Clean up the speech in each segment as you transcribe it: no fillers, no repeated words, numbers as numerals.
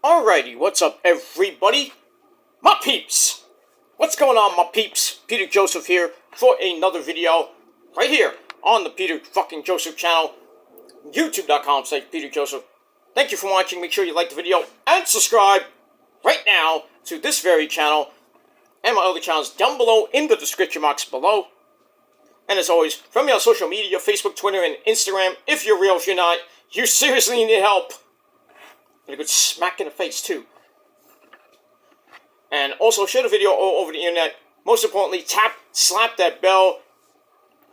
Alrighty, what's up everybody? My peeps! What's going on, my peeps? Peter Joseph here for another video right here on the Peter fucking Joseph channel, youtube.com/Peter Joseph. Thank you for watching. Make sure you like the video and subscribe right now to this very channel and my other channels down below in the description box below. And as always, from me on social media, Facebook, Twitter, and Instagram. If you're real, if you're not, you seriously need help. And a good smack in the face, too. And also, share the video all over the internet. Most importantly, slap that bell.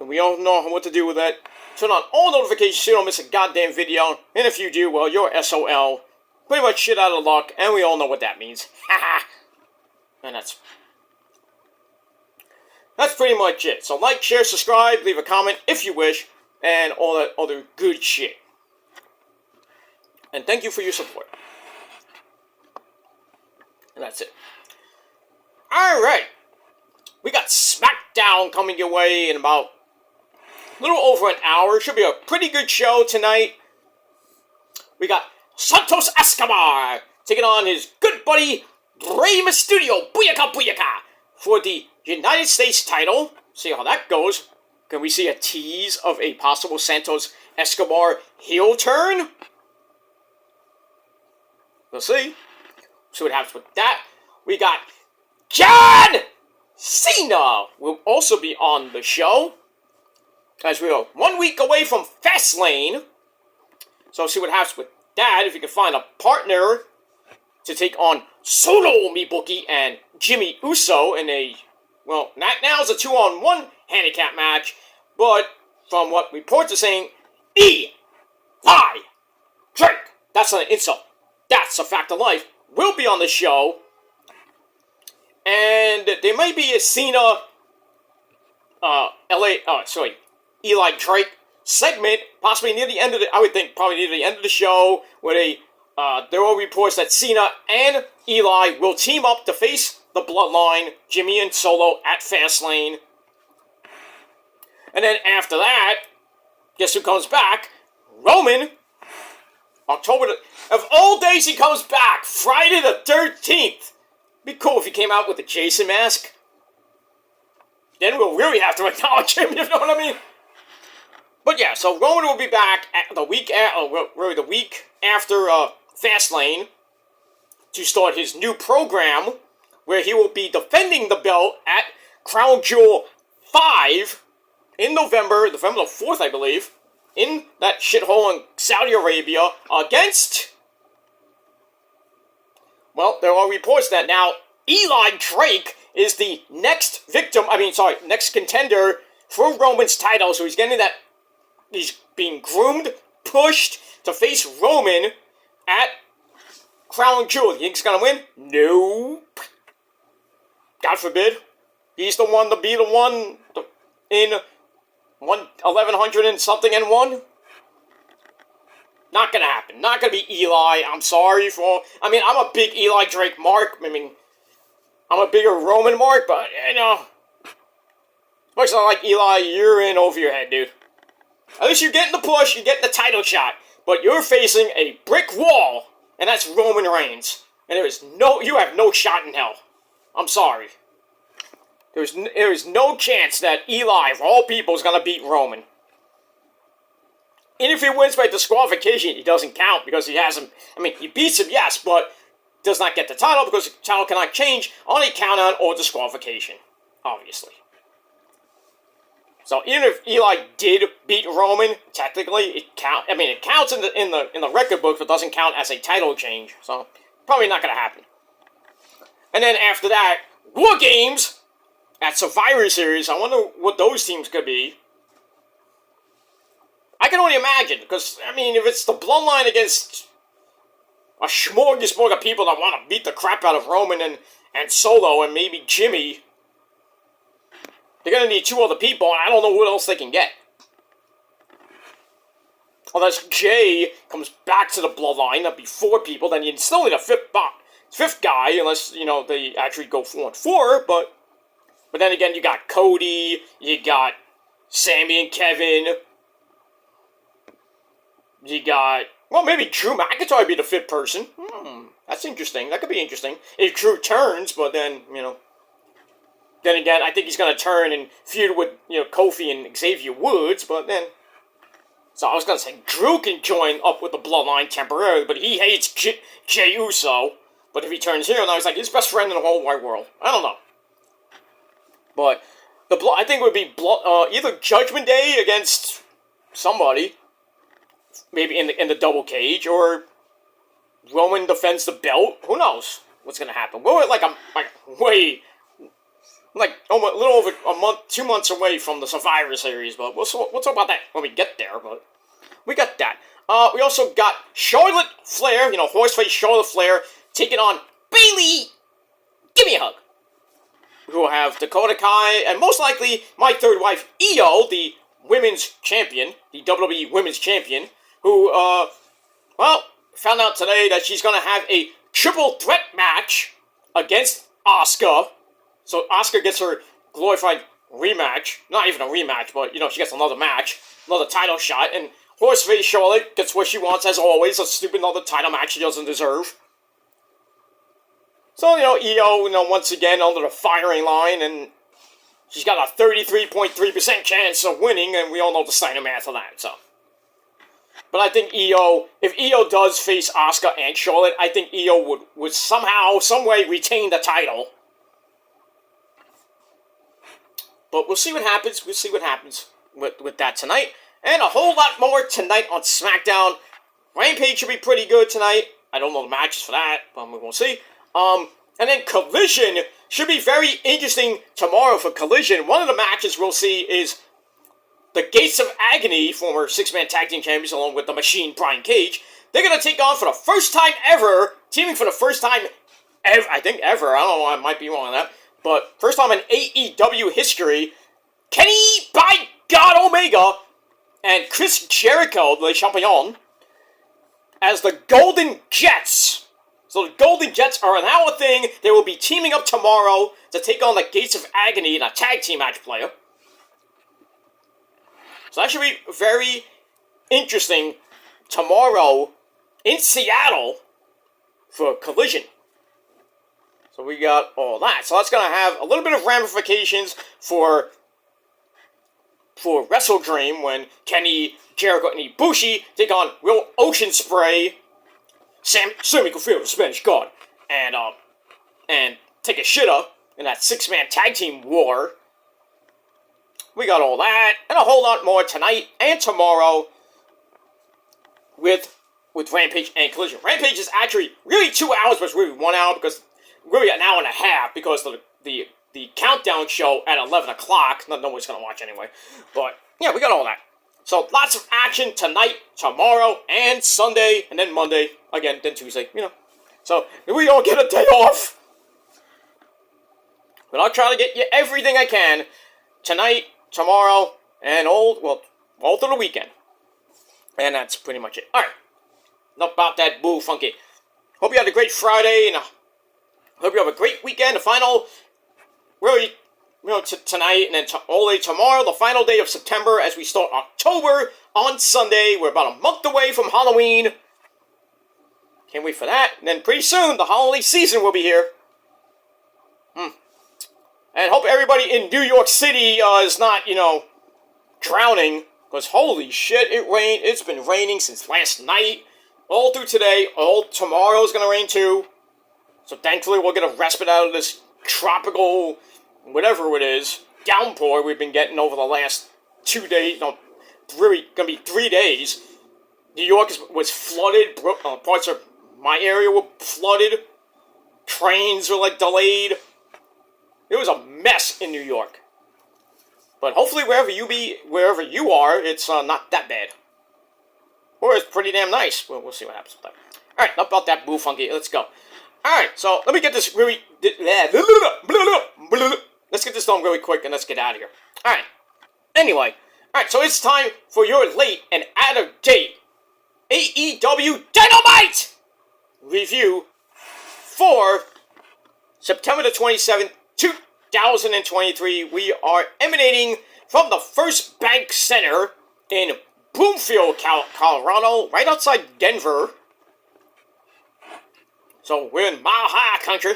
And we all know what to do with that. Turn on all notifications so you don't miss a goddamn video. And if you do, well, you're SOL. Pretty much shit out of luck, and we all know what that means. Haha. And that's pretty much it. So like, share, subscribe, leave a comment if you wish, and all that other good shit. And thank you for your support. And that's it. Alright. We got SmackDown coming your way in about a little over an hour. Should be a pretty good show tonight. We got Santos Escobar taking on his good buddy Rey Mysterio. Booyaka booyaka. For the United States title. See how that goes. Can we see a tease of a possible Santos Escobar heel turn? We'll see. See what happens with that. We got John Cena will also be on the show. As we are 1 week away from Fastlane. So see what happens with that. If you can find a partner to take on Solo Mibuki and Jimmy Uso in a, well, now it's a 2-on-1 handicap match. But from what reports are saying, Eli Drake. That's not an insult. That's a fact of life. Will be on the show. And there might be a Cena, Eli Drake segment, possibly near the end of the, I would think probably near the end of the show, where there are reports that Cena and Eli will team up to face the Bloodline, Jimmy and Solo at Fastlane. And then after that, guess who comes back? Roman. Of all days he comes back, Friday the 13th. Be cool if he came out with a Jason mask. Then we'll really have to acknowledge him, you know what I mean? But yeah, so Roman will be back the week after Fastlane to start his new program, where he will be defending the belt at Crown Jewel 5 in November the 4th, I believe, in that shithole in Saudi Arabia against, well, there are reports that now Eli Drake is the next next contender for Roman's title, so he's getting that, he's being groomed, pushed to face Roman at Crown Jewel. You think he's gonna win? Nope. God forbid. He's the one to be the one in 1100 and something and one. Not gonna happen. Not gonna be Eli. I'm sorry for. I mean, I'm a big Eli Drake mark. I mean, I'm a bigger Roman mark, but you know, looks like Eli, you're in over your head, dude. At least you're getting the push. You're getting the title shot, but you're facing a brick wall, and that's Roman Reigns. And you have no shot in hell. I'm sorry. There is no chance that Eli, of all people, is going to beat Roman. And if he wins by disqualification, he doesn't count because he hasn't. I mean, he beats him, yes, but does not get the title because the title cannot change on a count-out or disqualification, obviously. So even if Eli did beat Roman, technically it counts. I mean, it counts in the record book, but doesn't count as a title change. So probably not going to happen. And then after that, War Games at Survivor Series. I wonder what those teams could be. I can only imagine, because, I mean, if it's the Bloodline against a smorgasbord of people that want to beat the crap out of Roman and Solo and maybe Jimmy, they're going to need two other people, and I don't know what else they can get. Unless Jay comes back to the Bloodline, that'd be 4 people, then you still need a fifth guy, unless, you know, they actually go 4-on-4, but then again, you got Cody, you got Sammy and Kevin, you got, well, maybe Drew McIntyre would be the 5th person. That's interesting. That could be interesting. If Drew turns, but then, then again, I think he's going to turn and feud with, Kofi and Xavier Woods, but then... So I was going to say Drew can join up with the Bloodline temporarily, but he hates Jey Uso. But if he turns here, now he's like his best friend in the whole wide world. I don't know. But I think it would be either Judgment Day against somebody, maybe in the double cage, or Roman defends the belt. Who knows what's going to happen? We're a little over a month, 2 months away from the Survivor Series, but we'll talk about that when we get there, but we got that. We also got Charlotte Flair, horseface Charlotte Flair, taking on Bayley. Give me a hug. Who will have Dakota Kai, and most likely my third wife, Io, the women's champion, the WWE women's champion, who, found out today that she's going to have a triple threat match against Asuka. So Asuka gets her glorified rematch. Not even a rematch, but, she gets another match. Another title shot. And horseface Charlotte gets what she wants, as always. A stupid another title match she doesn't deserve. So, Io, once again under the firing line. And she's got a 33.3% chance of winning. And we all know the Steiner math of that, so. But I think if Io does face Asuka and Charlotte, I think Io would somehow, someway retain the title. But we'll see what happens. We'll see what happens with that tonight. And a whole lot more tonight on SmackDown. Rampage should be pretty good tonight. I don't know the matches for that, but we'll see. And then Collision should be very interesting tomorrow for Collision. One of the matches we'll see is the Gates of Agony, former six-man tag team champions, along with the Machine, Brian Cage. They're going to take on for the first time ever, teaming for the first time ever, I think ever, I don't know, I might be wrong on that, but first time in AEW history, Kenny, by God, Omega, and Chris Jericho, Le Champion, as the Golden Jets. So the Golden Jets are now a thing. They will be teaming up tomorrow to take on the Gates of Agony in a tag team match player. So that should be very interesting tomorrow in Seattle for Collision. So we got all that. So that's going to have a little bit of ramifications for Wrestle Dream when Kenny, Jericho, and Ibushi take on Will Ocean Spray, Sammy Guevara, Spanish God, and Takeshita in that six-man tag team war. We got all that, and a whole lot more tonight and tomorrow with Rampage and Collision. Rampage is actually really 2 hours, but it's really 1 hour, because really an hour and a half, because the countdown show at 11 o'clock, no one's going to watch anyway, but yeah, we got all that. So lots of action tonight, tomorrow, and Sunday, and then Monday, again, then Tuesday, So we don't get a day off. But I'll try to get you everything I can tonight, tomorrow, and all through the weekend. And that's pretty much it. Alright. Enough about that boo funky. Hope you had a great Friday, and hope you have a great weekend. The final, really, tonight, and then all day tomorrow, the final day of September, as we start October on Sunday. We're about a month away from Halloween. Can't wait for that. And then pretty soon, the holiday season will be here. And hope everybody in New York City is not, drowning. Because holy shit, it rained. It's been raining since last night. All through today. All tomorrow's going to rain too. So thankfully we'll get a respite out of this tropical, whatever it is, downpour we've been getting over the last 2 days. No, really going to be 3 days. New York was flooded. Parts of my area were flooded. Trains were delayed. It was a mess in New York. But hopefully wherever you are, it's not that bad. Or it's pretty damn nice. We'll see what happens with that. Alright, enough about that boo funky. Let's go. Alright, so let me get this really... Let's get this done really quick and let's get out of here. Alright. Anyway. Alright, so it's time for your late and out-of-date AEW Dynamite review for September the 27th, 2023. We are emanating from the First Bank Center in Bloomfield, Colorado, right outside Denver. So we're in Mile High Country.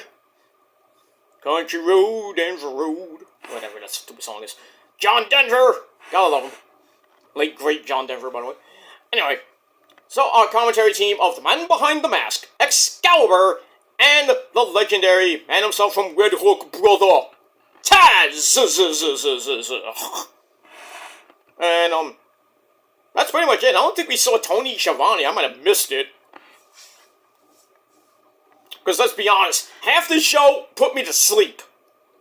Country Road, Denver Road. Whatever that stupid song is. John Denver. Gotta love him. Late, great John Denver, by the way. Anyway. So our commentary team of the man behind the mask, Excalibur, and the legendary man himself from Red Hook Brother, Taz. And, that's pretty much it. I don't think we saw Tony Schiavone. I might have missed it. Because let's be honest, half the show put me to sleep.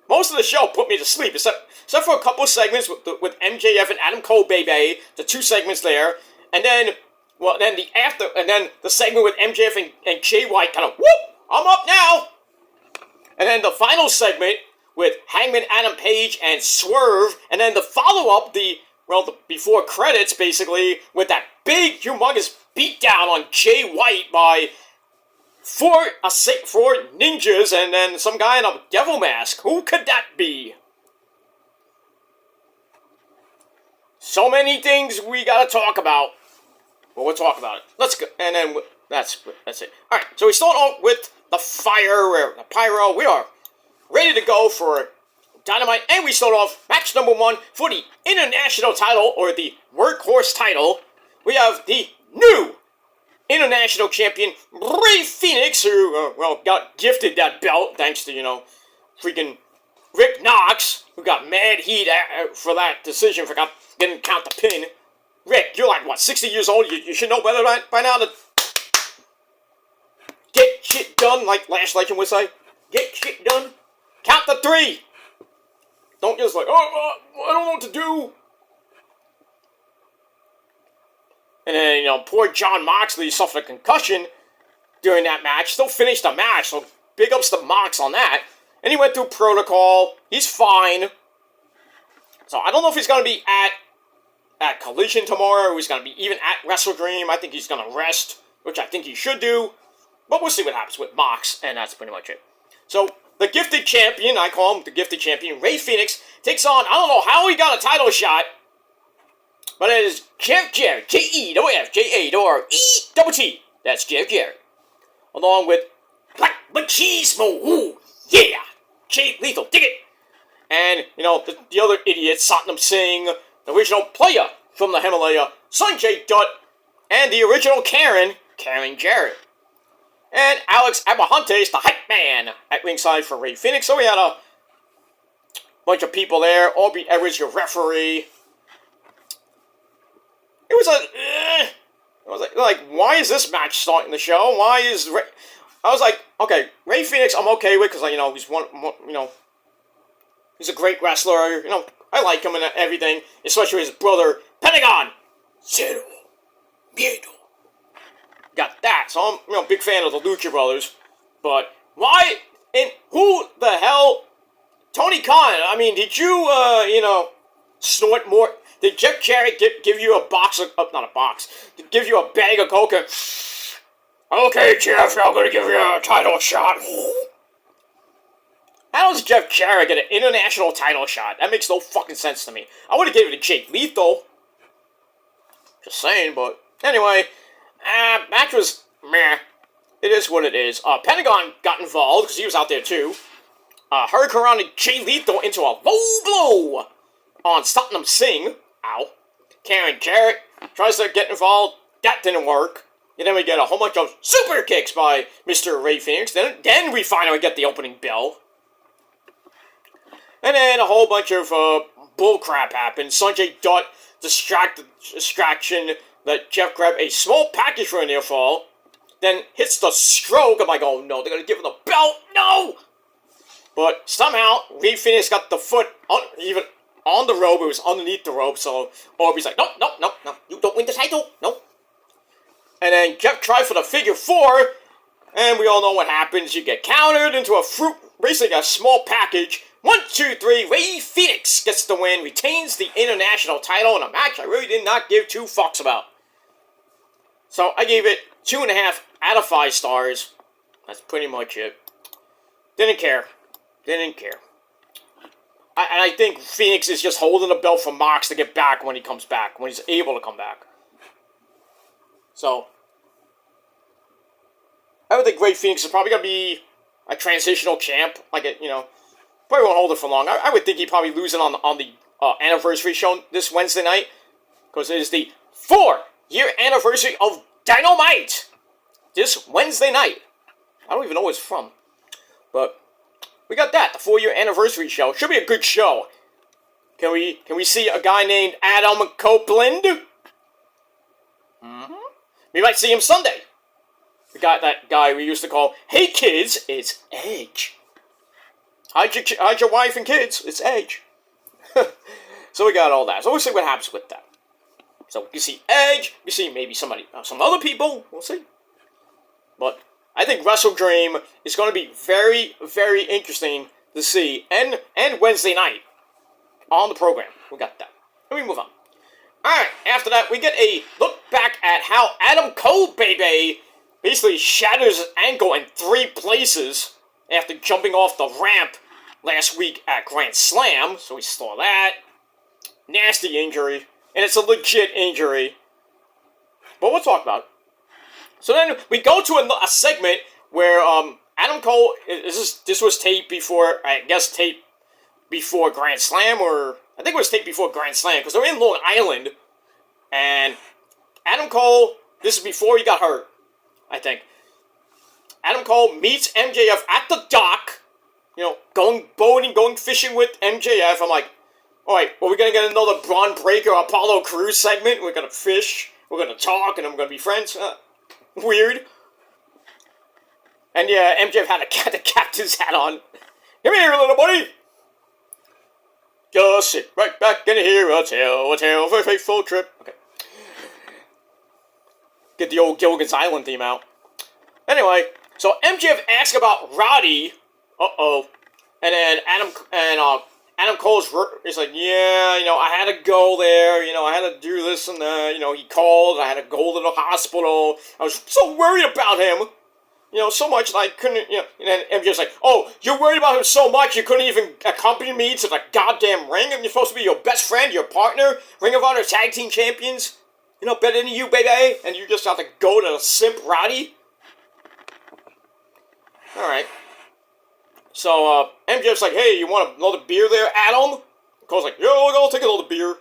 Most of the show put me to sleep, except for a couple of segments with MJF and Adam Cole, baby. The 2 segments there. And then, the segment with MJF and Jay White kind of, whoop, I'm up now. And then the final segment with Hangman Adam Page and Swerve. And then the follow-up, the before credits, basically, with that big, humongous beatdown on Jay White by four ninjas and then some guy in a devil mask. Who could that be? So many things we gotta talk about. Well, we'll talk about it. Let's go. And then that's it. Alright, so we start off with the fire, the pyro. We are ready to go for Dynamite, and we start off match number 1 for the International title, or the Workhorse title. We have the new International Champion, Rey Fenix, who, got gifted that belt, thanks to, freaking Rick Knox, who got mad heat for that decision, didn't count the pin. Rick, you're like, 60 years old? You should know better by now to get shit done, like Lash Legend would say. Get shit done. Count the 3. Don't just I don't know what to do. And then, poor John Moxley suffered a concussion during that match. Still finished the match, so big ups to Mox on that. And he went through protocol. He's fine. So I don't know if he's going to be at Collision tomorrow, or he's going to be even at Wrestle Dream. I think he's going to rest, which I think he should do. But we'll see what happens with Mox, and that's pretty much it. So the gifted champion, I call him the gifted champion, Rey Fenix, takes on, I don't know how he got a title shot, but it is Jeff Jarrett, Jeff, J-A-R-E-T-T. That's Jeff Jarrett. Along with Black Machismo, ooh, yeah, Jay Lethal, dig it. And, the other idiot, Satnam Singh, the original player from the Himalaya, Sanjay Dutt, and the original Karen Jarrett. And Alex Abrahantes, the hype man, at ringside for Rey Fenix. So we had a bunch of people there. Aubrey Edwards, your referee. It was like, why is this match starting the show? I was like, okay, Rey Fenix, I'm okay with, because he's he's a great wrestler. I like him and everything, especially his brother Pentagon Zero Miedo. Got that, so I'm a big fan of the Lucha Brothers. But why and who the hell? Tony Khan, I mean, did you snort more? Did Jeff Jarrett give you a box of not a box? Give you a bag of coke? Okay, Jeff, I'm gonna give you a title shot. How does Jeff Jarrett get an international title shot? That makes no fucking sense to me. I would have given it to Jake Lethal. Just saying, but anyway. Match was meh. It is what it is. Pentagon got involved because he was out there too. Hurricane Jay Lethal into a low blow on Satnam Singh. Ow. Karen Jarrett tries to get involved. That didn't work. And then we get a whole bunch of super kicks by Mr. Rey Fenix. Then we finally get the opening bell. And then a whole bunch of bullcrap happened. Sanjay Dutt distraction. That Jeff grabbed a small package for a near fall, then hits the stroke. I'm like, oh no, they're gonna give him the belt, no! But somehow, Rey Fenix got the foot even on the rope. It was underneath the rope, so Aubrey's like, no, you don't win the title, no. And then Jeff tried for the figure 4, and we all know what happens. You get countered into basically a small package. 1, 2, 3, Rey Fenix gets the win, retains the international title in a match I really did not give 2 fucks about. So I gave it 2.5 out of 5 stars. That's pretty much it. Didn't care. I think Phoenix is just holding the belt for Mox to get back when he comes back, when he's able to come back. So, would think Ray Phoenix is probably going to be a transitional champ. Like, probably won't hold it for long. I would think he'd probably lose it on the anniversary show this Wednesday night. Because it is the 4-year anniversary of Dynamite. This Wednesday night. I don't even know where it's from. But we got that. The 4-year anniversary show. Should be a good show. Can we see a guy named Adam Copeland? Mm-hmm. We might see him Sunday. We got that guy we used to call, "Hey kids, it's Edge. Hide your wife and kids, it's Edge." So we got all that. So we'll see what happens with that. So you see Edge, you see maybe some other people, we'll see. But I think Wrestle Dream is going to be very, very interesting to see. And Wednesday night on the program. We got that. Let me move on. Alright, after that, we get a look back at how Adam Cole, baby, basically shatters his ankle in 3 places after jumping off the ramp last week at Grand Slam. So we saw that. Nasty injury. And it's a legit injury. But we'll talk about it. So then we go to a segment where Adam Cole, this was taped before, before Grand Slam, or I think it was taped before Grand Slam, because they're in Long Island, and Adam Cole, this is before he got hurt, I think. Adam Cole meets MJF at the dock, going boating, going fishing with MJF. I'm like, alright, well, we're going to get another Braun Breaker Apollo Crews segment. We're going to fish, we're going to talk, and I'm going to be friends. Weird. And yeah, MJF had the captain's hat on. Come here, little buddy. Just sit right back in here. A tale for a faithful trip. Okay. Get the old Gilligan's Island theme out. Anyway, so MJF asks about Roddy. Uh-oh. And then Adam Cole's is like, yeah, I had to go there. I had to do this and that. He called. I had to go to the hospital. I was so worried about him. So much that I couldn't, and then MJ's like, oh, you're worried about him so much you couldn't even accompany me to the goddamn ring? And you're supposed to be your best friend, your partner, Ring of Honor Tag Team Champions? Better than you, baby? And you just have to go to the simp Roddy? Alright. So, MJF's like, hey, you want another beer there, Adam? Cole's like, yo, I'll take another beer.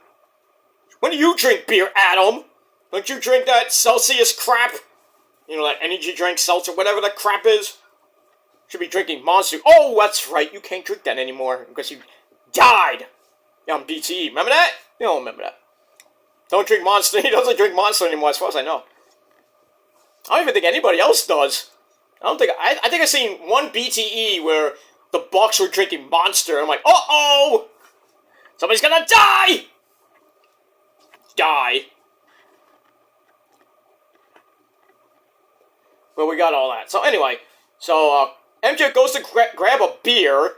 When do you drink beer, Adam? Don't you drink that Celsius crap? That energy drink, seltzer, whatever that crap is. Should be drinking Monster. Oh, that's right. You can't drink that anymore because you died. Yeah, on BTE. Remember that? You don't remember that. Don't drink Monster. He doesn't drink Monster anymore as far as I know. I don't even think anybody else does. I think I've seen one BTE where the Bucks were drinking Monster. I'm like, uh-oh! Somebody's gonna die! Die. But we got all that. So anyway, MJ goes to grab a beer,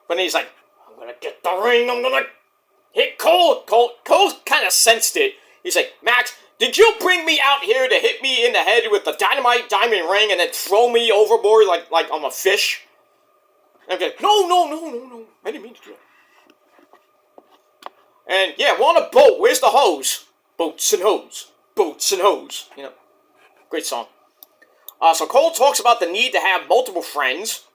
but he's like, I'm gonna get the ring, I'm gonna hit Cole. Cole kind of sensed it. He's like, Max, did you bring me out here to hit me in the head with the Dynamite diamond ring and then throw me overboard like I'm a fish? And I'm like, no, I didn't mean to do that. And yeah, we're on a boat. Where's the hose? Boats and hose. Boats and hose. Great song. So Cole talks about the need to have multiple friends.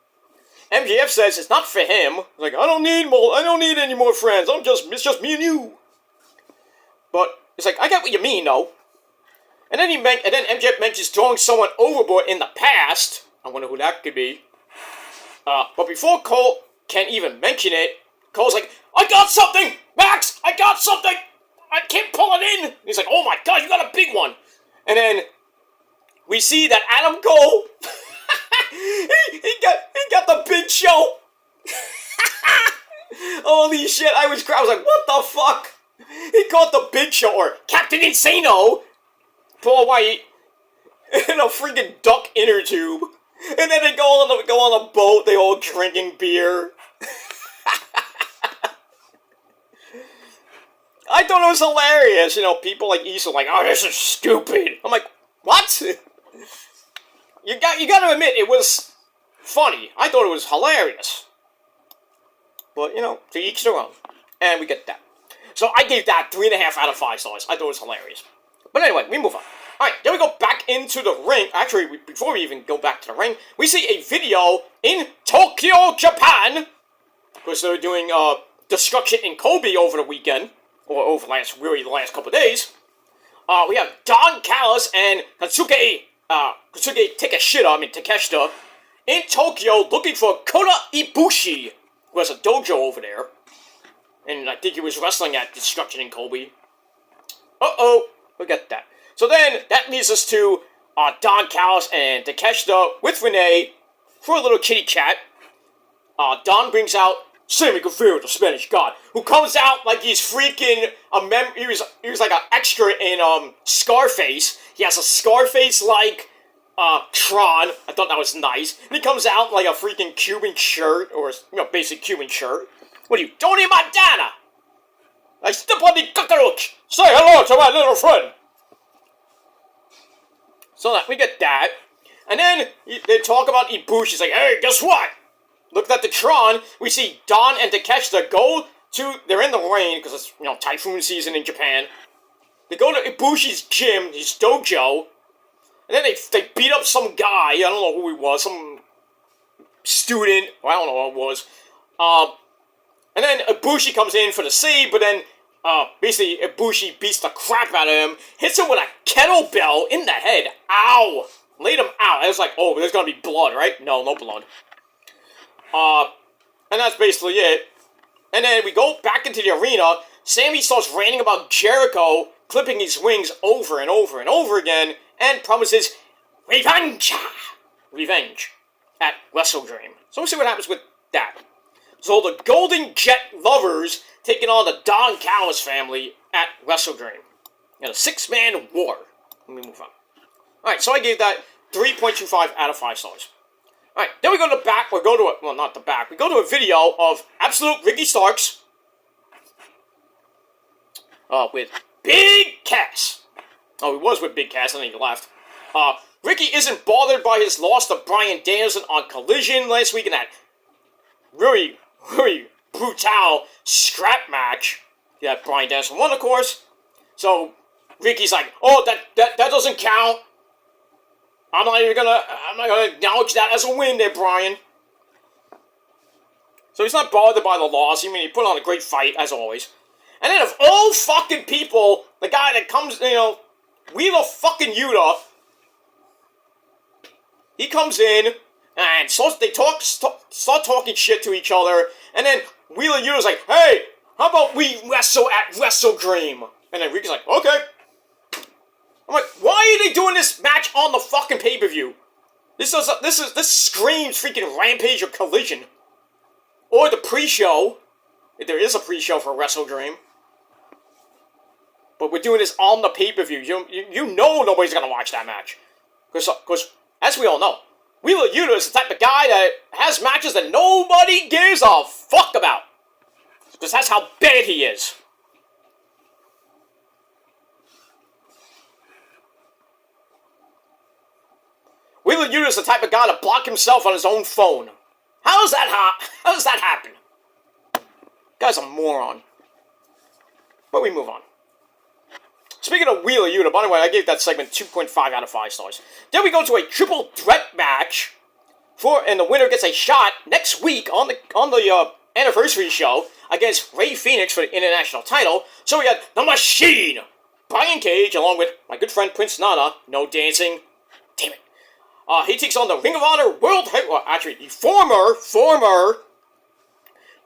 MJF says it's not for him. He's like, I don't need any more friends. It's just me and you. But it's like, I get what you mean, though. And then MJF mentions throwing someone overboard in the past. I wonder who that could be. But before Cole can even mention it, Cole's like, I got something, Max. I got something. I can't pull it in. And he's like, oh my god, you got a big one. And then we see that Adam Cole, he got the Big Show. Holy shit, I was like, what the fuck? He caught the Big Show, or Captain Insano, Paul White, in a freaking duck inner tube. And then they go on a boat, they all drinking beer. I thought it was hilarious. People like Issa like, oh, this is stupid. I'm like, what? You got to admit, it was funny. I thought it was hilarious. But, to each their own. And we get that. So I gave that 3.5 out of 5 stars. I thought it was hilarious. But anyway, we move on. Alright, then we go back into the ring. Actually, before we even go back to the ring, we see a video in Tokyo, Japan. Because they're doing Destruction in Kobe over the weekend. Or over the last couple of days. We have Don Callis and Katsuke Takeshita, in Tokyo looking for Kota Ibushi, who has a dojo over there. And I think he was wrestling at Destruction in Kobe. Uh-oh, look at that. So then, that leads us to Don Callis and Takeshita with Renee for a little kitty chat. Don brings out Sammy Guevara, the Spanish God, who comes out like he's freaking he was like an extra in Scarface. He has a Scarface-like Tron. I thought that was nice. And he comes out like a freaking Cuban shirt, or basic Cuban shirt. What are you, Tony Montana? I step on the cockroach. Say hello to my little friend. So we get that. And then they talk about Ibushi. He's like, hey, guess what? Looking at the Tron, we see Don and Takeshita they're in the rain, because it's, typhoon season in Japan. They go to Ibushi's gym, his dojo, and then they beat up some guy, I don't know who he was, some student, I don't know who it was. And then Ibushi comes in for the save, but then, basically, Ibushi beats the crap out of him, hits him with a kettlebell in the head, ow! Laid him out. I was like, oh, there's gonna be blood, right? No blood. And that's basically it. And then we go back into the arena. Sammy starts ranting about Jericho clipping his wings over and over and over again, and promises revenge at Wrestle Dream. So we'll see what happens with that. So the Golden Jet Lovers taking on the Don Callis family at Wrestle Dream in a 6-man war. Let me move on. Alright, so I gave that 3.25 out of 5 stars. Alright, then we go to the back, we go to a video of Absolute Ricky Starks with Big Cass. Oh, he was with Big Cass, and then he left. Ricky isn't bothered by his loss to Bryan Danielson on Collision last week in that really brutal scrap match. Yeah, Bryan Danielson won, of course. So, Ricky's like, oh, that doesn't count. I'm not gonna acknowledge that as a win there, Bryan. So he's not bothered by the loss. He put on a great fight, as always. And then of all fucking people, the guy that comes, Wheeler fucking Yuta, he comes in, and start talking shit to each other, and then Wheeler Yuta's like, hey, how about we wrestle at Wrestle Dream? And then Ricky's like, okay. I'm like, why are they doing this match on the fucking pay-per-view? This screams freaking Rampage or Collision. Or the pre-show. If there is a pre-show for Wrestle Dream. But we're doing this on the pay-per-view. You know nobody's gonna watch that match. Because, as we all know, Wheeler Yuta is the type of guy that has matches that nobody gives a fuck about. Because that's how bad he is. Wheeler Yuta is the type of guy to block himself on his own phone. How does that happen? Guy's a moron. But we move on. Speaking of Wheeler Yuta, by the way, I gave that segment 2.5 out of 5 stars. Then we go to a triple threat match, and the winner gets a shot next week on the anniversary show against Rey Fenix for the international title. So we got The Machine, Brian Cage, along with my good friend Prince Nana. No dancing. Damn it. He takes on the Ring of Honor the former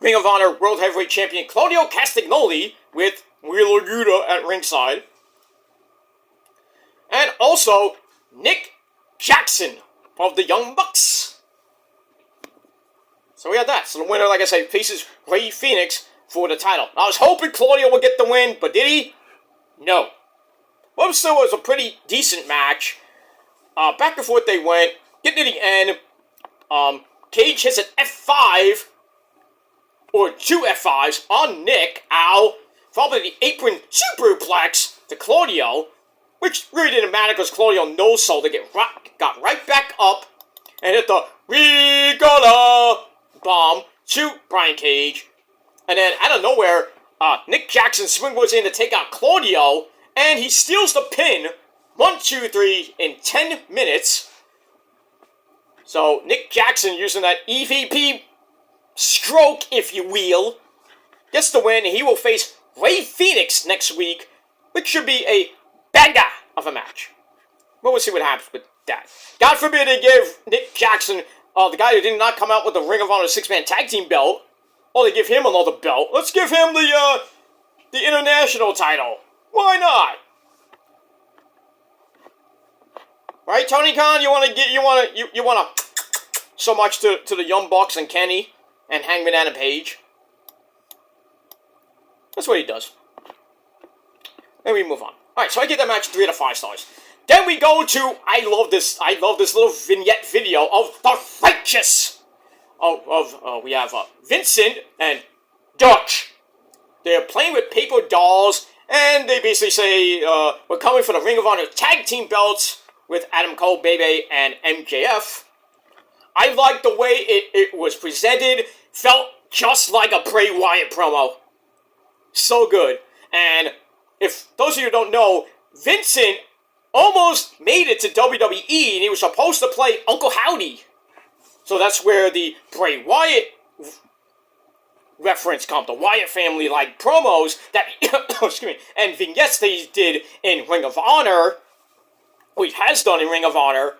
Ring of Honor World Heavyweight Champion Claudio Castagnoli with Wheeler Yuta at ringside. And also, Nick Jackson of the Young Bucks. So we had that. So the winner, like I said, faces Rey Fenix for the title. I was hoping Claudio would get the win, but did he? No. Well, still was a pretty decent match. Back and forth they went. Getting to the end, Cage hits an F5, or 2 F5s, on Nick, ow, followed by the apron superplex to Claudio, which really didn't matter because Claudio no-sold to got right back up, and hit the "We Gonna" bomb to Brian Cage. And then, out of nowhere, Nick Jackson springboards in to take out Claudio, and he steals the pin 1, 2, 3 in 10 minutes. So Nick Jackson using that EVP stroke, if you will, gets the win. He will face Ray Phoenix next week, which should be a banger of a match. But we'll see what happens with that. God forbid they give Nick Jackson, the guy who did not come out with the Ring of Honor 6-man tag team belt, or they give him another belt. Let's give him the international title. Why not? Right, Tony Khan? You wanna so much to the Young Bucks and Kenny and Hangman Adam Page. That's what he does. Then we move on. Alright, so I give that match 3 out of 5 stars. Then we go to, I love this little vignette video of the Righteous. We have Vincent and Dutch. They're playing with paper dolls, and they basically say, we're coming for the Ring of Honor tag team belts with Adam Cole, Bebe, and MJF. I like the way it was presented. Felt just like a Bray Wyatt promo. So good. And if those of you who don't know, Vincent almost made it to WWE, and he was supposed to play Uncle Howdy. So that's where the Bray Wyatt reference comes. The Wyatt family-like promos that, excuse me, and vignettes that he did in Ring of Honor, or he has done in Ring of Honor.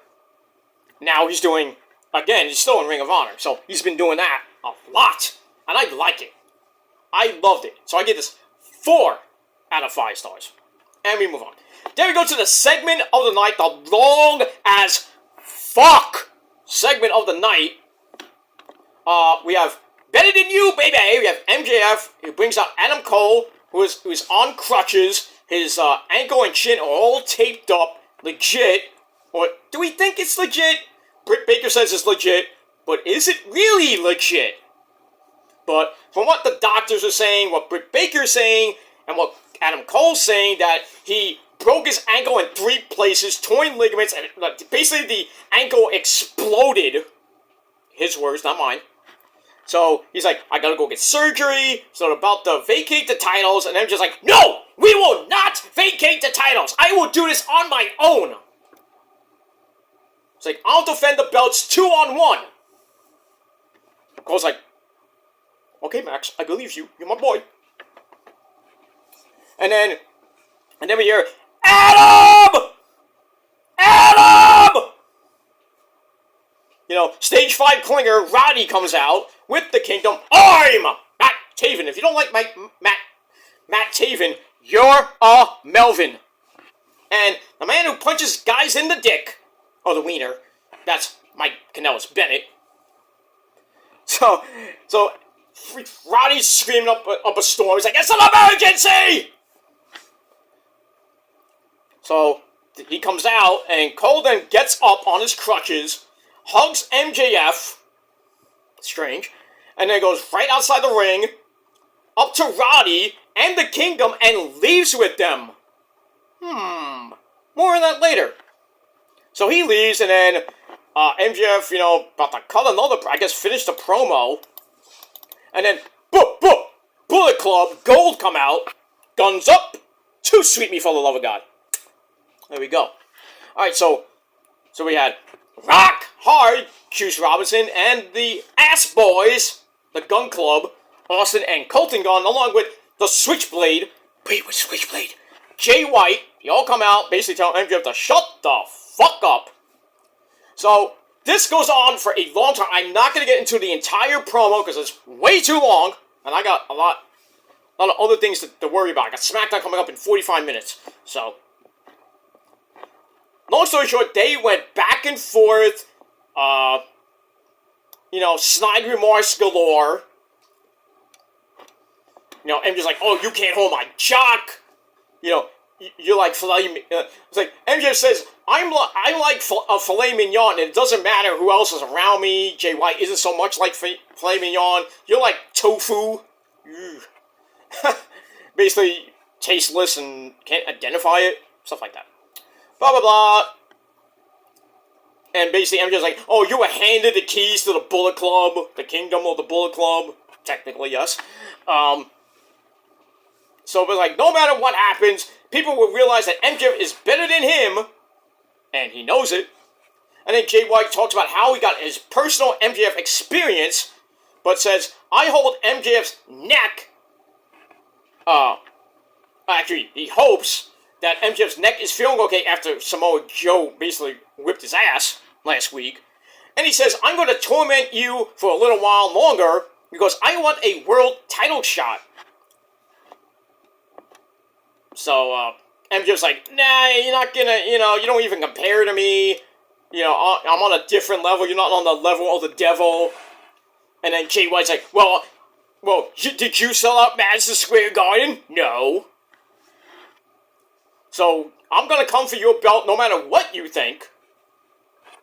Now he's doing, again, he's still in Ring of Honor. So he's been doing that a lot. And I like it. I loved it. So I give this 4 out of 5 stars. And we move on. Then we go to the segment of the night, the long as fuck segment of the night. We have Better Than You, baby. We have MJF, who brings out Adam Cole, who's on crutches. His ankle and chin are all taped up, legit. Or do we think it's legit? Britt Baker says it's legit, but is it really legit? But from what the doctors are saying, what Britt Baker's saying, and what Adam Cole's saying, that he broke his ankle in 3 places, torn ligaments, and basically the ankle exploded. His words, not mine. So he's like, I gotta go get surgery, so they're about to vacate the titles, and I'm just like, no! We will not vacate the titles! I will do this on my own! It's like, I'll defend the belts 2-on-1. Cole's like, okay, Max, I believe you. You're my boy. And then we hear, Adam! Adam! You know, stage 5 clinger, Roddy comes out with the Kingdom. I'm Matt Taven. If you don't like Matt Taven, you're a Melvin. And the man who punches guys in the dick, or the wiener, that's Mike Kanellis Bennett. So Roddy's screaming up a storm. He's like, it's an emergency! So he comes out, and Cole then gets up on his crutches, hugs MJF, strange, and then goes right outside the ring, up to Roddy and the Kingdom, and leaves with them. More on that later. So he leaves, and then MJF, about to cut another, finish the promo. And then, Bullet Club, Gold come out, guns up, too sweet me for the love of God. There we go. Alright, so we had Rock Hard, Juice Robinson, and the Ass Boys, the Gun Club, Austin and Colton Gunn, along with the Switchblade. Wait, with Switchblade? Jay White, they all come out, basically tell MJF to shut the fuck up. So, this goes on for a long time. I'm not going to get into the entire promo because it's way too long, and I got a lot of other things to worry about. I got SmackDown coming up in 45 minutes, so. Long story short, they went back and forth, snide remorse galore. MJ's like, oh, you can't hold my jock. You're like filet. It's like MJ says, I'm like a filet mignon, and it doesn't matter who else is around me. Jay White isn't so much like filet mignon. You're like tofu. Basically tasteless and can't identify it. Stuff like that. Blah blah blah. And basically MJ's like, oh, you were handed the keys to the Bullet Club, the Kingdom of the Bullet Club. Technically, yes. So it was like, no matter what happens, people will realize that MJF is better than him, and he knows it. And then Jay White talks about how he got his personal MJF experience, but says, I hold MJF's neck. Actually, he hopes that MJF's neck is feeling okay after Samoa Joe basically whipped his ass last week. And he says, I'm going to torment you for a little while longer because I want a world title shot. So, MJF's like, nah, you're not gonna, you don't even compare to me. I'm on a different level. You're not on the level of the devil. And then Jay White's like, well, did you sell out Madison Square Garden? No. So, I'm gonna come for your belt no matter what you think.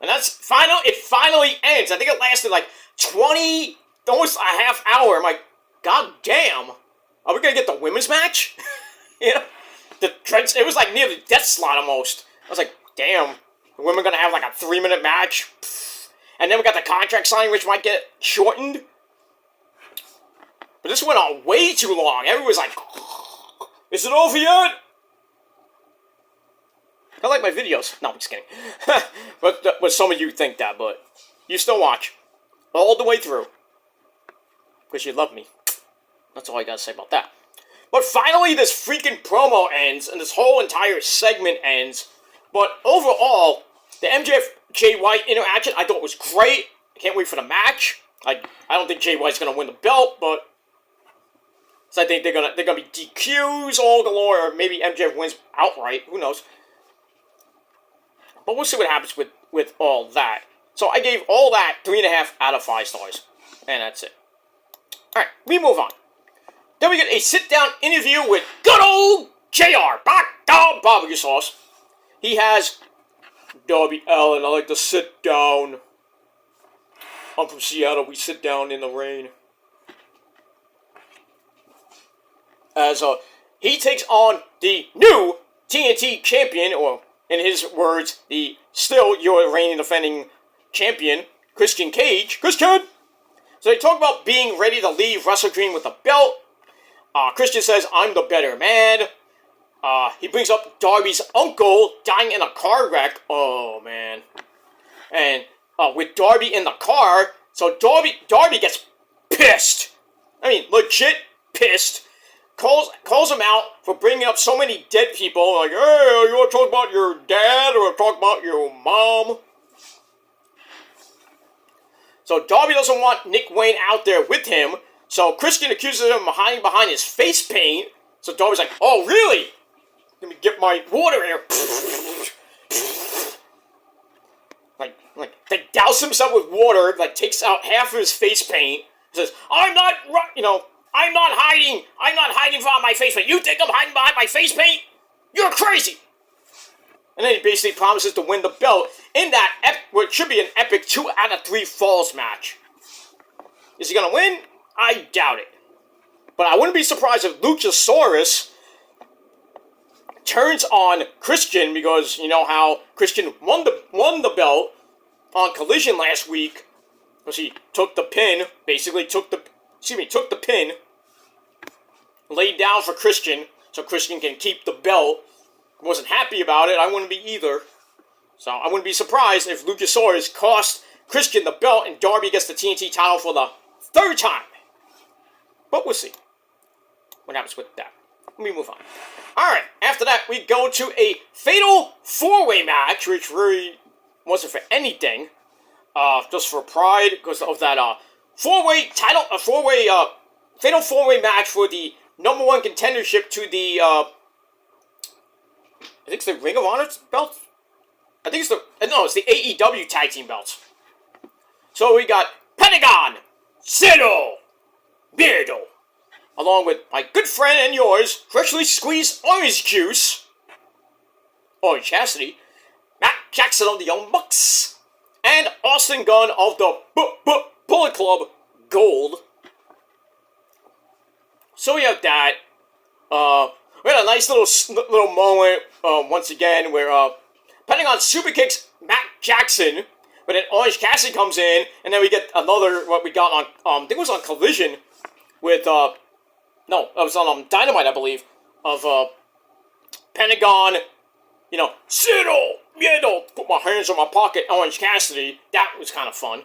And that's final. It finally ends. I think it lasted like 20, almost a half hour. I'm like, god damn. Are we gonna get the women's match? It was like near the death slot almost. I was like, damn. The women gonna have like a 3-minute match. And then we got the contract signing, which might get shortened. But this went on way too long. Everyone was like, is it over yet? I like my videos. No, I'm just kidding. but some of you think that, but you still watch. All the way through. Because you love me. That's all I gotta say about that. But finally, this freaking promo ends, and this whole entire segment ends. But overall, the MJF Jay White interaction I thought was great. I can't wait for the match. I don't think Jay White's gonna win the belt, but so I think they're gonna be DQs all galore, or maybe MJF wins outright. Who knows? But we'll see what happens with all that. So I gave all that 3.5 out of 5 stars, and that's it. All right, we move on. Then we get a sit-down interview with good old JR, Back Down Barbecue Sauce. He has, Darby Allin, I like to sit down. I'm from Seattle, we sit down in the rain. As he takes on the new TNT champion, or in his words, the still your reigning defending champion, Christian Cage. Christian! So they talk about being ready to leave Wrestle Dream with a belt. Christian says, I'm the better man. He brings up Darby's uncle dying in a car wreck. Oh, man. And with Darby in the car, so Darby gets pissed. I mean, legit pissed. Calls him out for bringing up so many dead people. Like, hey, you want to talk about your dad or talk about your mom? So Darby doesn't want Nick Wayne out there with him. So Christian accuses him of hiding behind his face paint. So Darby's like, oh, really? Let me get my water here. like they douse himself with water, like takes out half of his face paint. Says, I'm not hiding behind my face paint. You think I'm hiding behind my face paint? You're crazy. And then he basically promises to win the belt in that, what should be an epic 2 out of 3 falls match. Is he going to win? I doubt it. But I wouldn't be surprised if Luchasaurus turns on Christian, because you know how Christian won the belt on Collision last week, because he took the pin, took the pin, laid down for Christian, so Christian can keep the belt. Wasn't happy about it, I wouldn't be either. So I wouldn't be surprised if Luchasaurus cost Christian the belt and Darby gets the TNT title for the 3rd time. But we'll see what happens with that. Let me move on. Alright, after that we go to a fatal 4-way match, which really wasn't for anything. Just for pride, because of that fatal 4-way match for the number 1 contendership to the I think it's the Ring of Honor belt? I think it's the AEW tag team belts. So we got Pentagon, Zero, Beardo, along with my good friend and yours, freshly squeezed orange juice, Orange Cassidy, Matt Jackson of the Young Bucks, and Austin Gunn of the Bullet Club Gold. So we have that. We had a nice little moment once again where Pentagon super kicks Matt Jackson, but then Orange Cassidy comes in, and then we get another, what we got on, I think it was on Collision with, no, it was on Dynamite, I believe, Pentagon, Cyril, put my hands on my pocket, Orange Cassidy. That was kind of fun.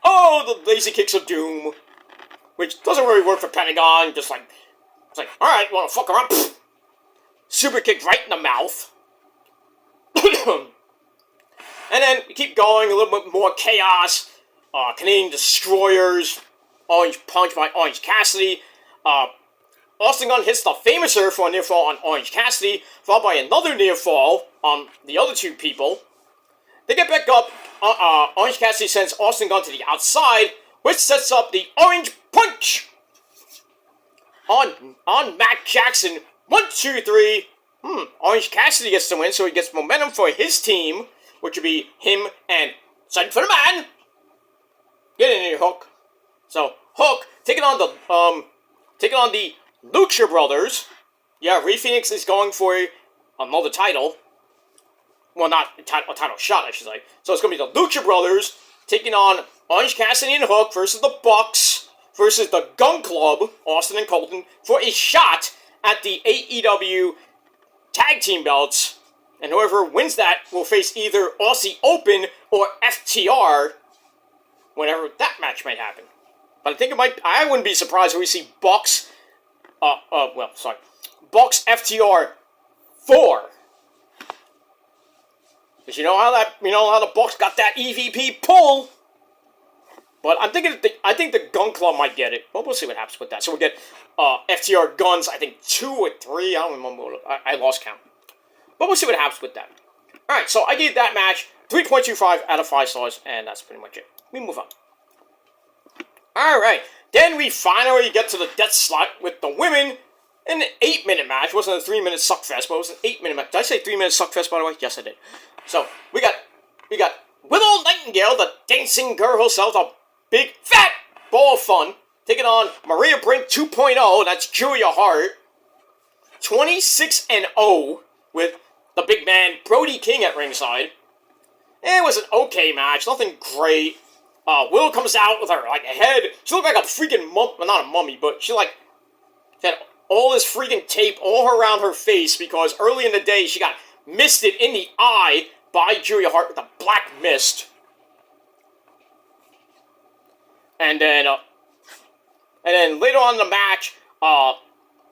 Oh, the lazy kicks of doom, which doesn't really work for Pentagon. Just like, it's like, all right, you want to fuck around? Pfft. Super kick right in the mouth. And then we keep going, a little bit more chaos. Canadian Destroyers, Orange Punch by Orange Cassidy. Austin Gunn hits the Famouser for a near fall on Orange Cassidy, followed by another near fall on the other two people. They get back up. Orange Cassidy sends Austin Gunn to the outside, which sets up the Orange Punch on Matt Jackson. 1, 2, 3. Orange Cassidy gets the win, so he gets momentum for his team, which would be him and Send for the Man. Get in here, Hook. So Hook taking on the Lucha Brothers. Yeah, Rey Fenix is going for another title. Well, not a title shot, I should say. So it's going to be the Lucha Brothers taking on Orange Cassidy and Hook versus the Bucks versus the Gun Club, Austin and Colton, for a shot at the AEW Tag Team belts. And whoever wins that will face either Aussie Open or FTR whenever that match might happen. But I think I wouldn't be surprised if we see Bucks, Bucks FTR 4. Because you know how the Bucks got that EVP pull. But I think the Gun Club might get it. But we'll see what happens with that. So we'll get FTR Guns, I think 2 or 3. I don't remember. I lost count. But we'll see what happens with that. Alright, so I gave that match 3.25 out of 5 stars, and that's pretty much it. We move on. Alright, then we finally get to the death slot with the women in an 8-minute match. It wasn't a 3-minute suckfest, but it was an 8-minute match. Did I say 3-minute suckfest, by the way? Yes, I did. So, we got Willow Nightingale, the dancing girl herself, a big fat ball of fun, taking on Maria Brink 2.0, that's Julia Hart. 26-0 with the big man Brody King at ringside. It was an okay match, nothing great. Willow comes out with her a head. She looked like a freaking not a mummy, but she had all this freaking tape all around her face because early in the day she got misted in the eye by Julia Hart with a black mist. And then later on in the match,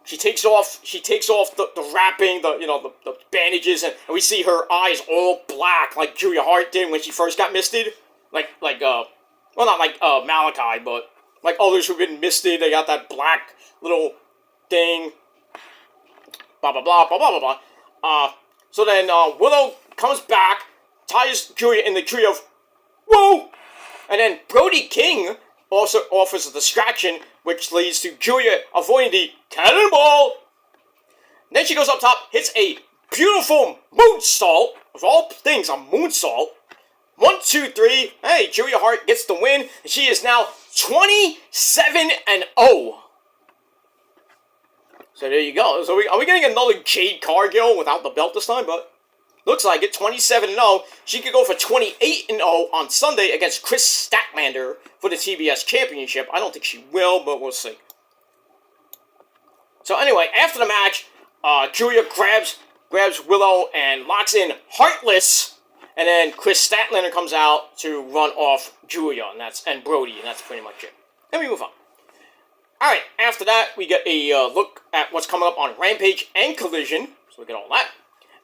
she takes off the wrapping, the bandages, and we see her eyes all black like Julia Hart did when she first got misted. Not like Malachi, but like others who've been misted, they got that black little thing. Blah blah blah blah blah blah blah. So then Willow comes back, ties Julia in the tree of whoa, and then Brody King also offers a distraction, which leads to Julia avoiding the cannonball. And then she goes up top, hits a beautiful moonsault. Of all things, a moonsault. 1, 2, 3. Hey, Julia Hart gets the win, and she is now 27-0. So there you go. So are we getting another Jade Cargill without the belt this time? But looks like it. 27-0. She could go for 28-0 on Sunday against Chris Statlander for the TBS Championship. I don't think she will, but we'll see. So anyway, after the match, Julia grabs Willow and locks in Heartless. And then Chris Statlander comes out to run off Julia and Brody, and that's pretty much it. Then we move on. Alright, after that, we get a look at what's coming up on Rampage and Collision. So we get all that.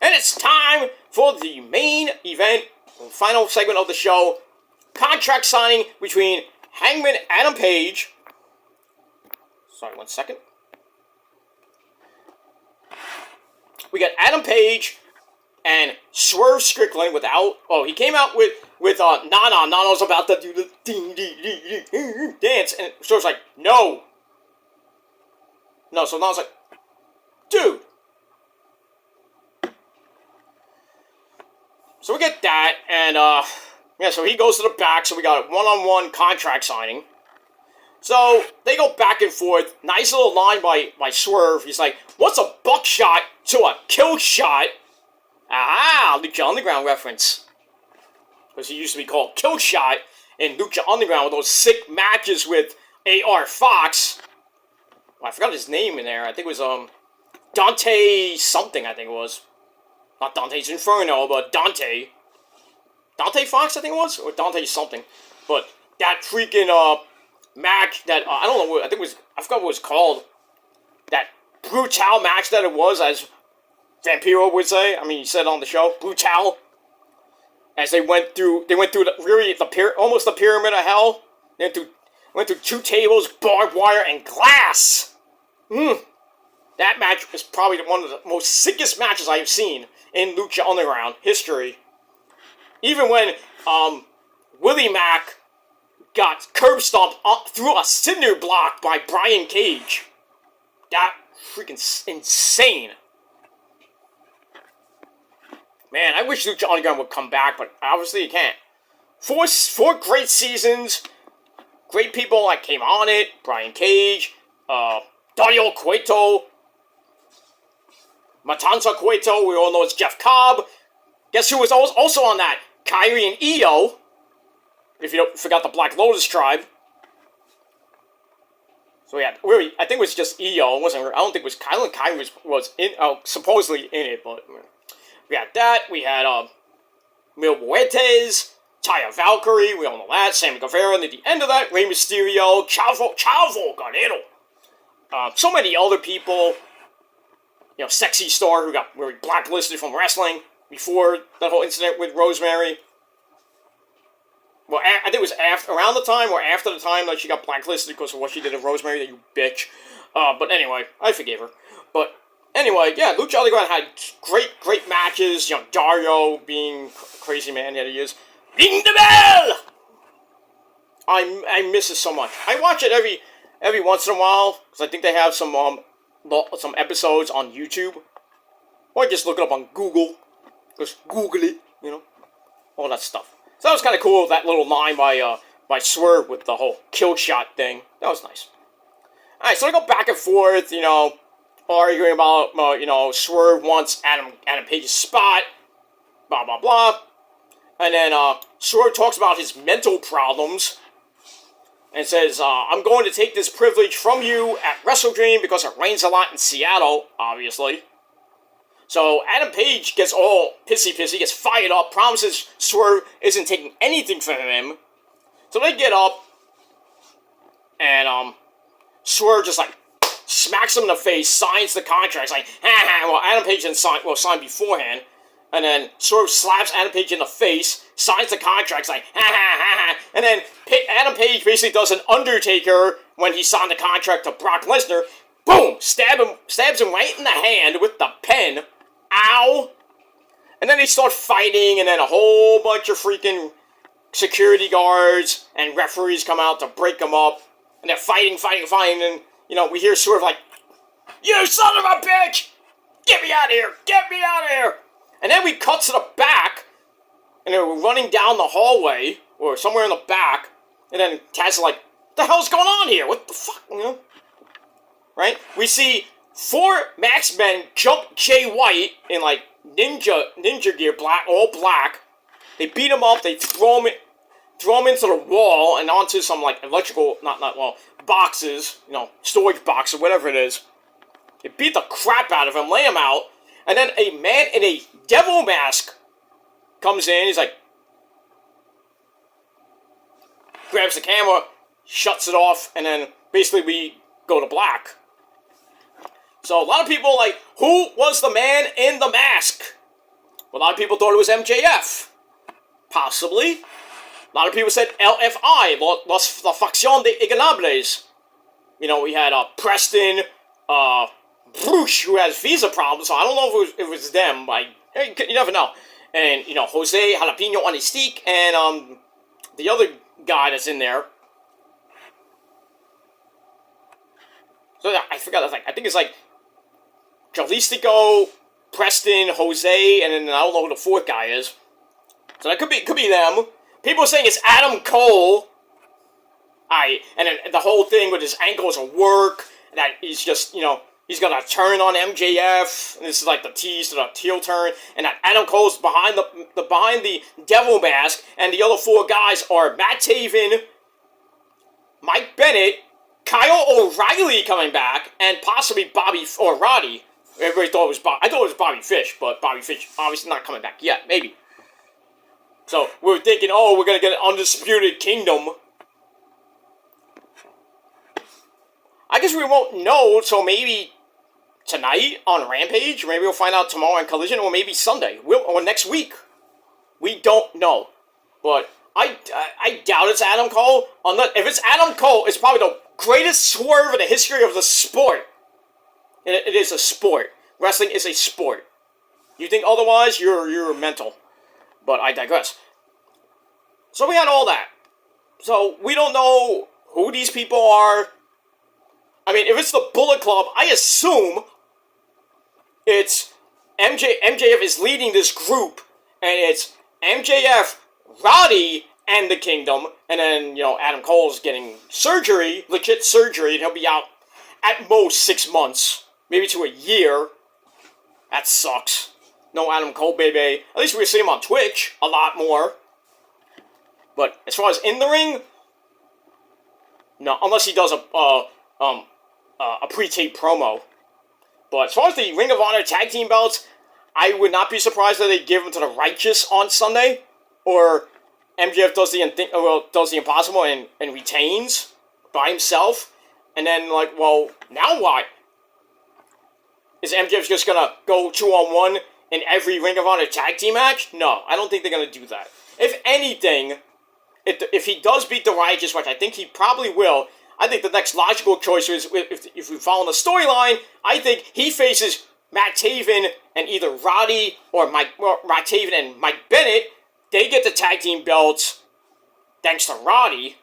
And it's time for the main event, the final segment of the show. Contract signing between Hangman Adam Page. Sorry, 1 second. We got Adam Page and Swerve Strickland without... Oh, he came out with Nana. Nana's about to do the dance. And Swerve's like, no. No, so Nana's like, dude. So we get that, and, so he goes to the back, so we got a one-on-one contract signing. So, they go back and forth. Nice little line by Swerve. He's like, what's a buckshot to a kill shot? Ah, Lucha Underground reference. Because he used to be called Kill Shot in Lucha Underground with those sick matches with A.R. Fox. Well, I forgot his name in there. I think it was, Dante something, I think it was. Not Dante's Inferno, but Dante. Dante Fox, I think it was? Or Dante something. But that freaking, match that, I don't know what, I forgot what it was called. That brutal match that it was, as Vampiro would say. I mean, he said on the show, brutal. As they went through almost the pyramid of hell. They went through 2 tables, barbed wire, and glass. That match was probably one of the most sickest matches I have seen in Lucha Underground history. Even when Willie Mack got curb stomped up through a cinder block by Brian Cage. That freaking insane. Man, I wish Lucha Underground would come back, but obviously it can't. 4 great seasons. Great people like came on it. Brian Cage, Dario Cueto, Matanza Cueto, we all know it's Jeff Cobb. Guess who was also on that? Kyrie and Io. If you forgot the Black Lotus tribe. So yeah, really, I think it was just Io. I don't think it was Kyrie. Kyrie was in, supposedly in it, but we had that. We had Mil Muertes, Taya Valkyrie. We all know that. Sammy Guevara. And at the end of that, Rey Mysterio, Chavo Guerrero. So many other people. You know, Sexy Star, who got really blacklisted from wrestling before that whole incident with Rosemary. Well, I think it was around the time or after the time that she got blacklisted because of what she did to Rosemary, that you bitch. But anyway, I forgave her. But anyway, yeah, Lucha Underground had great matches. You know, Dario being crazy man that he is. Ring the bell! I miss it so much. I watch it every once in a while because I think they have some episodes on YouTube, or just look it up on Google. Just Google it, you know, all that stuff. So that was kind of cool. That little line by Swerve with the whole kill shot thing. That was nice. All right, so they go back and forth, you know, arguing about you know, Swerve wants Adam Page's spot, blah blah blah, and then Swerve talks about his mental problems. And says, I'm going to take this privilege from you at Wrestle Dream because it rains a lot in Seattle, obviously. So Adam Page gets all pissy, gets fired up, promises Swerve isn't taking anything from him. So they get up, and Swerve just like smacks him in the face, signs the contract, like, well, Adam Page didn't sign beforehand. And then Swerve slaps Adam Page in the face, signs the contract, like, and then Adam Page basically does an Undertaker when he signed the contract to Brock Lesnar. Boom! Stabs him right in the hand with the pen. Ow! And then they start fighting, and then a whole bunch of freaking security guards and referees come out to break them up. And they're fighting, and, you know, we hear Swerve like, you son of a bitch! Get me out of here! Get me out of here! And then we cut to the back, and they're running down the hallway, or somewhere in the back, and then Taz is like, what the hell's going on here? What the fuck, you know? Right? We see 4 Max Men jump Jay White in, like, ninja gear, all black. They beat him up, they throw him into the wall, and onto some, like, electrical, boxes, you know, storage box, or whatever it is. They beat the crap out of him, lay him out, and then a man in a devil mask comes in. He's like, grabs the camera, shuts it off, and then basically we go to black. So a lot of people like, who was the man in the mask? Well, a lot of people thought it was MJF. Possibly. A lot of people said LFI, La Facción de Ignorables. You know, we had Preston, Bruce, who has visa problems, so I don't know if it was them, but you never know. And, you know, Jose Jalapeno on his stick, and, the other guy that's in there. So, I forgot, I think it's like, Jalistico, Preston, Jose, and then I don't know who the 4th guy is. So that could be them. People are saying it's Adam Cole. And then the whole thing with his ankles will work, that he's just, you know, he's gonna turn on MJF, and this is like the tease to the heel turn, and that Adam Cole's behind the devil mask, and the other 4 guys are Matt Taven, Mike Bennett, Kyle O'Reilly coming back, and possibly Bobby or Roddy Everybody thought it was I thought it was Bobby Fish, but Bobby Fish obviously not coming back yet, maybe. So we were thinking, oh, we're gonna get an Undisputed Kingdom. I guess we won't know until maybe tonight on Rampage. Maybe we'll find out tomorrow on Collision, or maybe Sunday, or next week. We don't know, but I doubt it's Adam Cole. Unless if it's Adam Cole, it's probably the greatest swerve in the history of the sport. And it is a sport. Wrestling is a sport. You think otherwise, you're mental. But I digress. So we had all that. So we don't know who these people are. I mean, if it's the Bullet Club, I assume it's MJF is leading this group, and it's MJF, Roddy, and the Kingdom, and then, you know, Adam Cole's getting surgery, legit surgery, and he'll be out at most 6 months, maybe to a year. That sucks. No Adam Cole, baby. At least we see him on Twitch a lot more. But as far as in the ring, no, unless he does a pre-tape promo. But as far as the Ring of Honor Tag Team belts, I would not be surprised that they give them to the Righteous on Sunday, or MJF does the impossible and retains by himself, and then, like, well, now what? Is MJF just gonna go 2-on-1 in every Ring of Honor Tag Team match? No, I don't think they're gonna do that. If anything, if he does beat the Righteous, which I think he probably will, I think the next logical choice is, if we follow the storyline, I think he faces Matt Taven and either Roddy or Matt Taven and Mike Bennett. They get the tag team belts thanks to Roddy.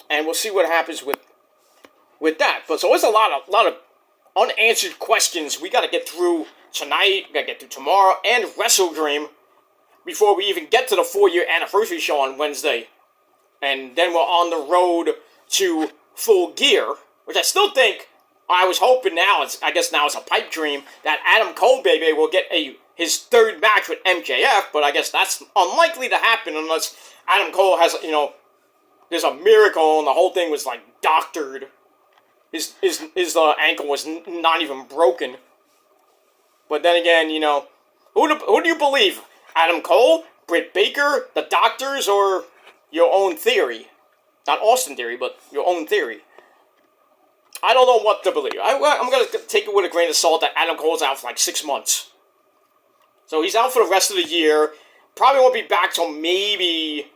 And we'll see what happens with that. But so there's a lot of unanswered questions we got to get through tonight, we got to get through tomorrow, and Wrestle Dream before we even get to the 4-year anniversary show on Wednesday. And then we're on the road to Full Gear, which I still think, I was hoping now, I guess now it's a pipe dream, that Adam Cole, baby, will get his third match with MJF, but I guess that's unlikely to happen unless Adam Cole has, you know, there's a miracle and the whole thing was, like, doctored. His ankle was not even broken. But then again, you know, who do you believe? Adam Cole, Britt Baker, the doctors, or your own theory? Not Austin Theory, but your own theory. I don't know what to believe. I'm going to take it with a grain of salt that Adam Cole's out for like 6 months. So he's out for the rest of the year. Probably won't be back till maybe...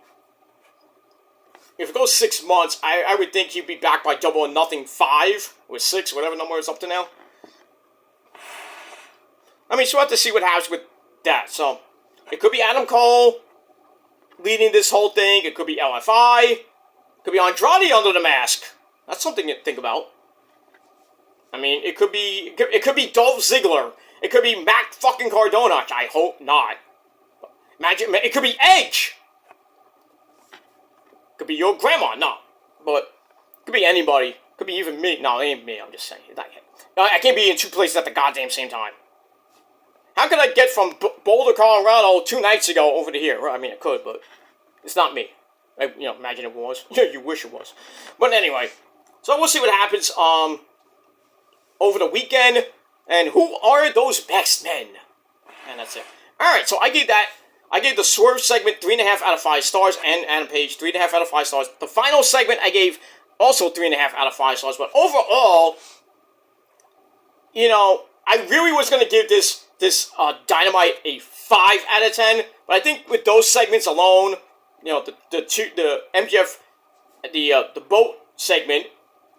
If it goes 6 months, I would think he'd be back by Double or Nothing 5 or 6, whatever number it's up to now. I mean, so we'll have to see what happens with that. So, it could be Adam Cole leading this whole thing. It could be LFI. It could be Andrade under the mask. That's something to think about. I mean, it could be Dolph Ziggler. It could be Mac fucking Cardona. I hope not. Imagine, it could be Edge. Could be your grandma, no. But, could be anybody. Could be even me. No, it ain't me, I'm just saying. I can't be in 2 places at the goddamn same time. How could I get from Boulder, Colorado 2 nights ago over to here? Well, I mean, I could, but it's not me. Imagine it was. You wish it was. But anyway, so we'll see what happens over the weekend. And who are those best men? And that's it. Alright, so I gave the Swerve segment 3.5 out of 5 stars, and Adam Page 3.5 out of 5 stars. The final segment I gave also 3.5 out of 5 stars, but overall, you know, I really was going to give this Dynamite a 5 out of 10, but I think with those segments alone, you know, the MJF, the boat segment,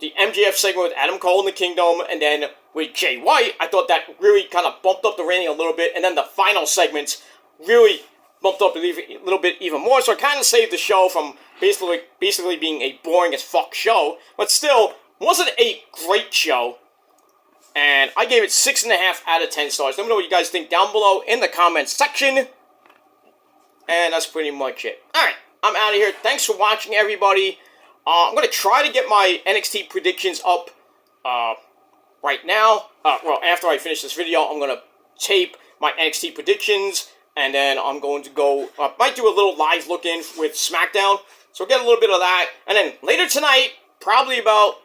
the MJF segment with Adam Cole and the Kingdom, and then with Jay White, I thought that really kind of bumped up the rating a little bit, and then the final segments really bumped up a little bit even more, so I kind of saved the show from basically being a boring as fuck show, but still, wasn't a great show, and I gave it 6.5 out of 10 stars. Let me know what you guys think down below in the comments section, and that's pretty much it. Alright, I'm out of here. Thanks for watching, everybody. I'm going to try to get my NXT predictions up right now. Well, after I finish this video, I'm going to tape my NXT predictions, and then I'm going to go, might do a little live look-in with SmackDown, so get a little bit of that, and then later tonight, probably about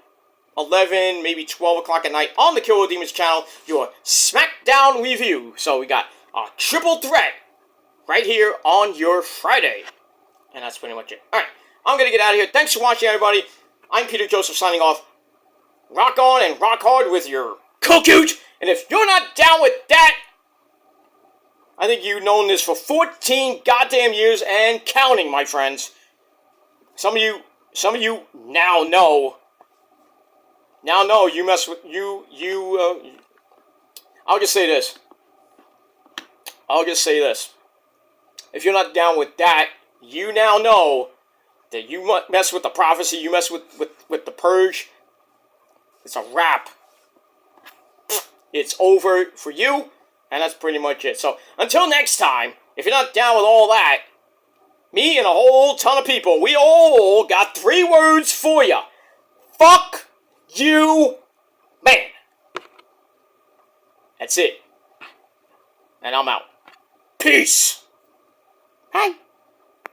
11, maybe 12 o'clock at night on the Killer Demons channel, your SmackDown review. So we got a triple threat right here on your Friday. And that's pretty much it. Alright, I'm going to get out of here. Thanks for watching, everybody. I'm Peter Joseph signing off. Rock on and rock hard with your cookoot. And if you're not down with that, I think you've known this for 14 goddamn years and counting, my friends. Some of you now know. Now know you mess with I'll just say this. If you're not down with that, you now know that you mess with the prophecy, you mess with the purge. It's a wrap. It's over for you, and that's pretty much it. So, until next time, if you're not down with all that, me and a whole ton of people, we all got 3 words for you. Fuck you, man. That's it. And I'm out. Peace. Bye.